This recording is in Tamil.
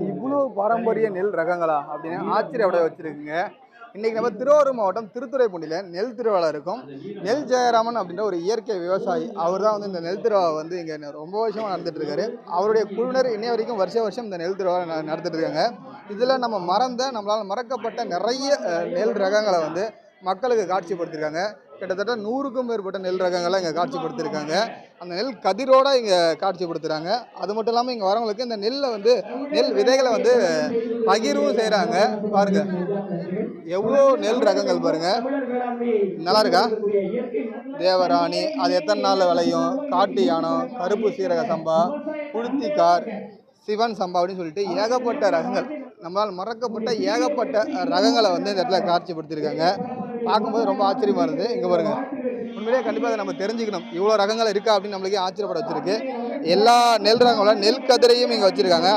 இவ்வளோ பாரம்பரிய நெல் ரகங்களா அப்படின்னு ஆச்சரியப்பட வச்சிருக்குங்க. இன்னைக்கு நம்ம திருவாரூர் மாவட்டம் திருத்துறைப்பூண்டியில் நெல் திருவிழா இருக்கும். நெல் ஜெயராமன் அப்படின்ற ஒரு இயற்கை விவசாயி அவர் தான் வந்து இந்த நெல் திருவிழா வந்து இங்கே ரொம்ப வருஷமாக நடந்துட்டு இருக்காரு. அவருடைய குழுவினர் இன்னைய வரைக்கும் வருஷம் இந்த நெல் திருவிழா நடத்திட்டு இருக்காங்க. இதில் நம்ம நம்மளால் மறக்கப்பட்ட நிறைய நெல் ரகங்களை வந்து மக்களுக்கு காட்சிப்படுத்தியிருக்காங்க. கிட்டத்தட்ட 100க்கும் மேற்பட்ட நெல் ரகங்களை இங்கே காட்சிப்படுத்தியிருக்காங்க. அந்த நெல் கதிரோடு இங்கே காட்சிப்படுத்துகிறாங்க. அது மட்டும் இல்லாமல் இங்கே வரவங்களுக்கு இந்த நெல் விதைகளை வந்து பகிர்வும் செய்கிறாங்க. பாருங்க எவ்வளோ நெல் ரகங்கள் பாருங்க, நல்லா இருக்கா? தேவராணி அது எத்தனை நாளில் விளையும், காட்டு யானம், கருப்பு சீரக சம்பா, குளுத்திக்கார், சிவன் சம்பா அப்படின்னு சொல்லிட்டு ஏகப்பட்ட ரகங்கள், நம்மளால் மறக்கப்பட்ட ஏகப்பட்ட ரகங்களை வந்து இந்த இடத்துல காட்சிப்படுத்தியிருக்காங்க. பார்க்கும்போது ரொம்ப ஆச்சரியமாக இருந்தது. இங்கே பாருங்க, உண்மையிலேயே கண்டிப்பாக அதை நம்ம தெரிஞ்சுக்கணும். இவ்வளோ ரகங்கள் இருக்கா அப்படின்னு நம்மளுக்கே ஆச்சரியப்பட வச்சிருக்கு. எல்லா நெல் ரகங்களும் நெல் கதிரையும் இங்கே வச்சுருக்காங்க.